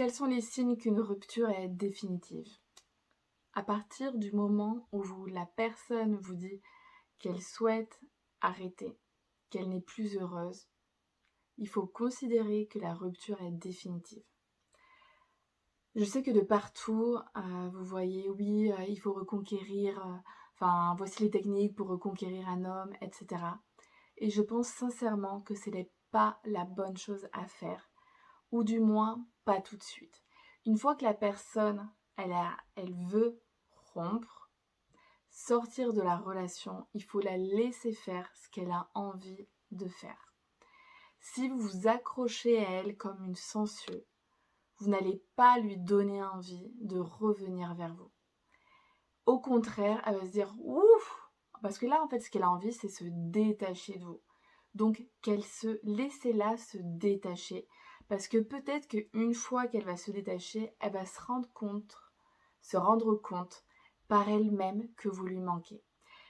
Quels sont les signes qu'une rupture est définitive? À partir du moment où la personne vous dit qu'elle souhaite arrêter, qu'elle n'est plus heureuse, il faut considérer que la rupture est définitive. Je sais que de partout, vous voyez, oui, il faut reconquérir, voici les techniques pour reconquérir un homme, etc. Et je pense sincèrement que ce n'est pas la bonne chose à faire, ou du moins pas tout de suite. Une fois que la personne, elle veut rompre, sortir de la relation, il faut la laisser faire ce qu'elle a envie de faire. Si vous vous accrochez à elle comme une sangsue, vous n'allez pas lui donner envie de revenir vers vous. Au contraire, elle va se dire « ouf !» Parce que là, en fait, ce qu'elle a envie, c'est se détacher de vous. Donc, laissez-la se détacher. Parce que peut-être qu'une fois qu'elle va se détacher, elle va se rendre compte par elle-même que vous lui manquez.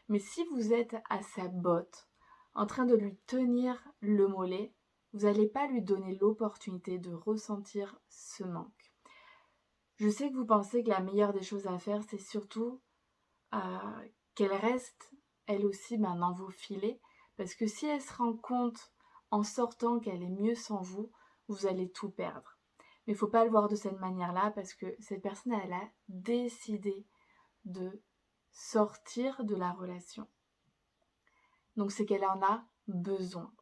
Mais si vous êtes à sa botte, en train de lui tenir le mollet, vous n'allez pas lui donner l'opportunité de ressentir ce manque. Je sais que vous pensez que la meilleure des choses à faire, c'est surtout qu'elle reste, elle aussi, dans vos filets, parce que si elle se rend compte en sortant qu'elle est mieux sans vous, vous allez tout perdre. Mais il ne faut pas le voir de cette manière-là, parce que cette personne, elle a décidé de sortir de la relation. Donc c'est qu'elle en a besoin.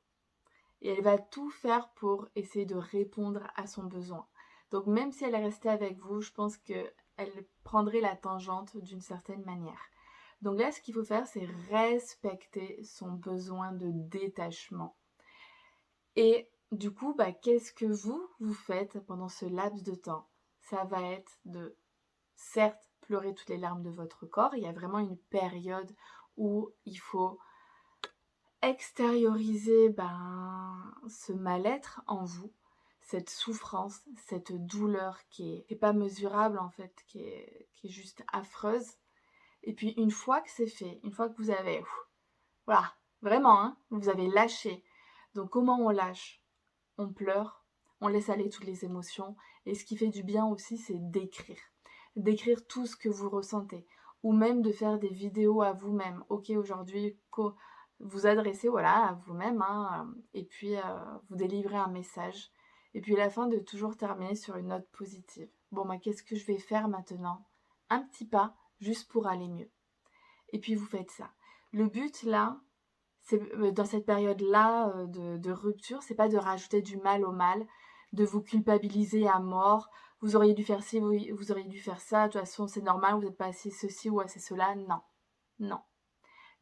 Et elle va tout faire pour essayer de répondre à son besoin. Donc même si elle est restée avec vous, je pense qu'elle prendrait la tangente d'une certaine manière. Donc là, ce qu'il faut faire, c'est respecter son besoin de détachement. Et du coup, qu'est-ce que vous faites pendant ce laps de temps? Ça va être de, certes, pleurer toutes les larmes de votre corps. Il y a vraiment une période où il faut extérioriser ce mal-être en vous, cette souffrance, cette douleur qui est pas mesurable en fait, qui est juste affreuse. Et puis une fois que c'est fait, une fois que vous avez, voilà, vraiment, vous avez lâché. Donc comment on lâche? On pleure, on laisse aller toutes les émotions. Et ce qui fait du bien aussi, c'est d'écrire. D'écrire tout ce que vous ressentez. Ou même de faire des vidéos à vous-même. Ok, aujourd'hui, vous adressez à vous-même, et puis vous délivrez un message. Et puis à la fin, de toujours terminer sur une note positive. Bon, qu'est-ce que je vais faire maintenant? Un petit pas, juste pour aller mieux. Et puis vous faites ça. Le but là, c'est dans cette période-là de rupture, c'est pas de rajouter du mal au mal, de vous culpabiliser à mort. Vous auriez dû faire ci, vous auriez dû faire ça. De toute façon, c'est normal, vous n'êtes pas assez ceci ou assez cela. Non, non.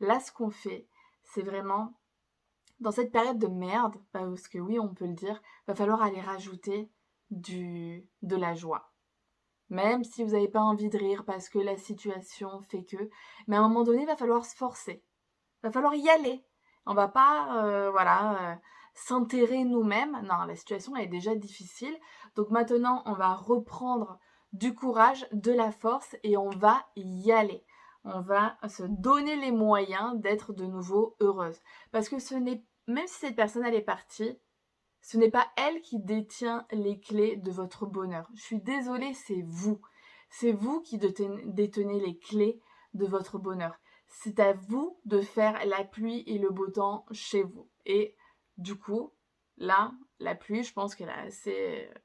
Là, ce qu'on fait, c'est vraiment dans cette période de merde, parce que oui, on peut le dire, va falloir aller rajouter de la joie. Même si vous n'avez pas envie de rire parce que la situation fait que, mais à un moment donné, il va falloir se forcer. Il va falloir y aller. On va pas s'enterrer nous-mêmes. Non, la situation est déjà difficile. Donc maintenant, on va reprendre du courage, de la force et on va y aller. On va se donner les moyens d'être de nouveau heureuse. Parce que même si cette personne elle est partie, ce n'est pas elle qui détient les clés de votre bonheur. Je suis désolée, c'est vous. C'est vous qui détenez les clés de votre bonheur. C'est à vous de faire la pluie et le beau temps chez vous. Et du coup, là, la pluie, je pense il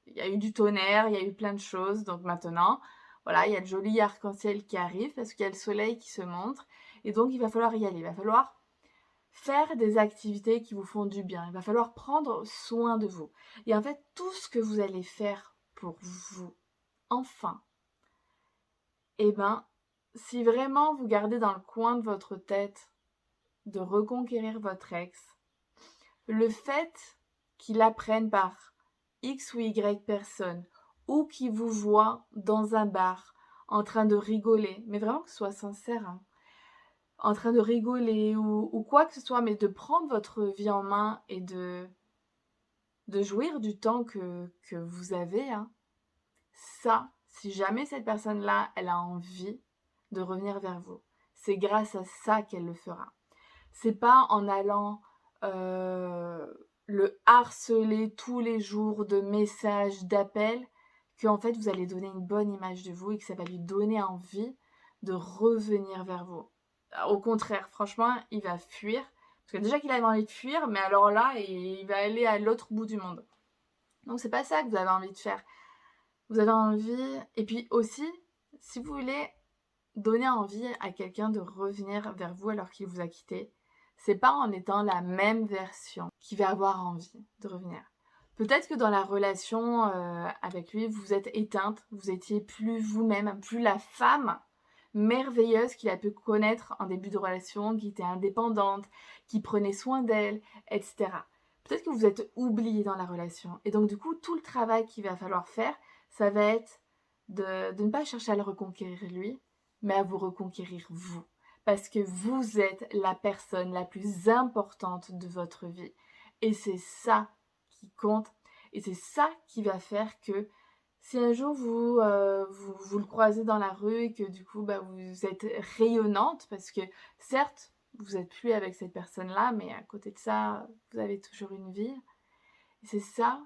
y a eu du tonnerre, il y a eu plein de choses. Donc maintenant, voilà, il y a le joli arc-en-ciel qui arrive parce qu'il y a le soleil qui se montre. Et donc, il va falloir y aller. Il va falloir faire des activités qui vous font du bien. Il va falloir prendre soin de vous. Et en fait, tout ce que vous allez faire pour vous, enfin, si vraiment vous gardez dans le coin de votre tête de reconquérir votre ex, le fait qu'il apprenne par X ou Y personne ou qu'il vous voit dans un bar en train de rigoler, mais vraiment que ce soit sincère, en train de rigoler ou quoi que ce soit, mais de prendre votre vie en main et de jouir du temps que vous avez, ça, si jamais cette personne-là, elle a envie de revenir vers vous, c'est grâce à ça qu'elle le fera. C'est pas en allant le harceler tous les jours de messages, d'appels, que en fait vous allez donner une bonne image de vous et que ça va lui donner envie de revenir vers vous. Au contraire, franchement, il va fuir. Parce que déjà qu'il a envie de fuir, mais alors là, il va aller à l'autre bout du monde. Donc c'est pas ça que vous avez envie de faire. Vous avez envie... Et puis aussi, si vous voulez donner envie à quelqu'un de revenir vers vous alors qu'il vous a quitté, c'est pas en étant la même version qu'il va avoir envie de revenir. Peut-être que dans la relation avec lui, vous êtes éteinte, vous étiez plus vous-même, plus la femme merveilleuse qu'il a pu connaître en début de relation, qui était indépendante, qui prenait soin d'elle, etc. Peut-être que vous êtes oublié dans la relation. Et donc du coup, tout le travail qu'il va falloir faire, ça va être de ne pas chercher à le reconquérir lui, mais à vous reconquérir vous. Parce que vous êtes la personne la plus importante de votre vie. Et c'est ça qui compte. Et c'est ça qui va faire que si un jour vous le croisez dans la rue et que du coup vous êtes rayonnante, parce que certes, vous n'êtes plus avec cette personne-là, mais à côté de ça, vous avez toujours une vie. Et c'est ça,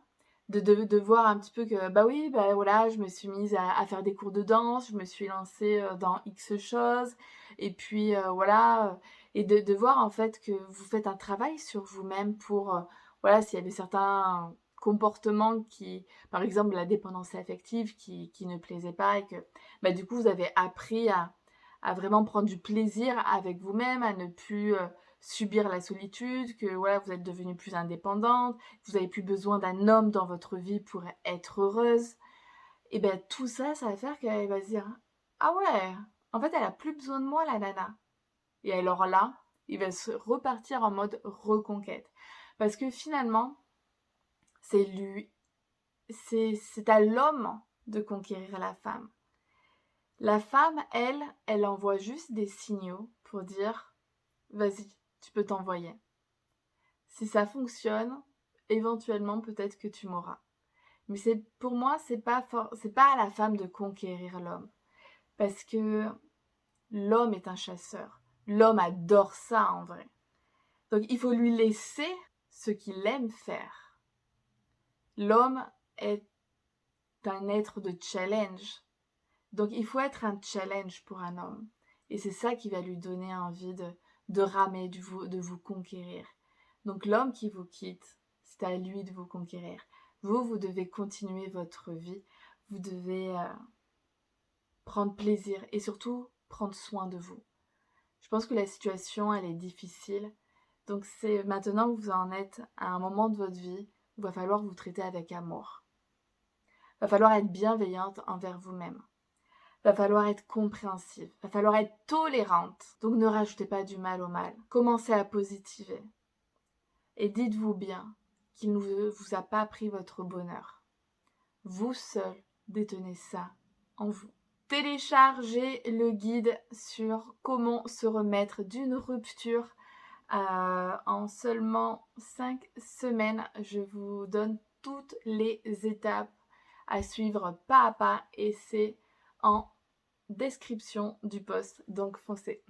de voir un petit peu que, oui, voilà, je me suis mise à faire des cours de danse, je me suis lancée dans X choses, et puis voilà, et de voir en fait que vous faites un travail sur vous-même pour, voilà, s'il y avait certains comportements qui, par exemple la dépendance affective qui ne plaisait pas, et que du coup vous avez appris à vraiment prendre du plaisir avec vous-même, à ne plus subir la solitude, que voilà, vous êtes devenue plus indépendante, vous n'avez plus besoin d'un homme dans votre vie pour être heureuse. Et tout ça, ça va faire qu'elle va se dire « Ah ouais, en fait, elle a plus besoin de moi, la nana. » Et alors là, il va se repartir en mode reconquête. Parce que finalement, c'est à l'homme de conquérir la femme. La femme, elle envoie juste des signaux pour dire « Vas-y, tu peux t'envoyer. » Si ça fonctionne, éventuellement, peut-être que tu m'auras. Mais pour moi, c'est pas à la femme de conquérir l'homme. Parce que l'homme est un chasseur. L'homme adore ça, en vrai. Donc, il faut lui laisser ce qu'il aime faire. L'homme est un être de challenge. Donc, il faut être un challenge pour un homme. Et c'est ça qui va lui donner envie de ramer, de vous conquérir. Donc, l'homme qui vous quitte, c'est à lui de vous conquérir. Vous devez continuer votre vie. Vous devez prendre plaisir et surtout prendre soin de vous. Je pense que la situation, elle est difficile. Donc, c'est maintenant que vous en êtes à un moment de votre vie où il va falloir vous traiter avec amour. Il va falloir être bienveillante envers vous-même. Il va falloir être compréhensive. Il va falloir être tolérante. Donc, ne rajoutez pas du mal au mal. Commencez à positiver. Et dites-vous bien qu'il ne vous a pas pris votre bonheur. Vous seul détenez ça en vous. Téléchargez le guide sur comment se remettre d'une rupture en seulement 5 semaines. Je vous donne toutes les étapes à suivre pas à pas et c'est en description du post. Donc foncez.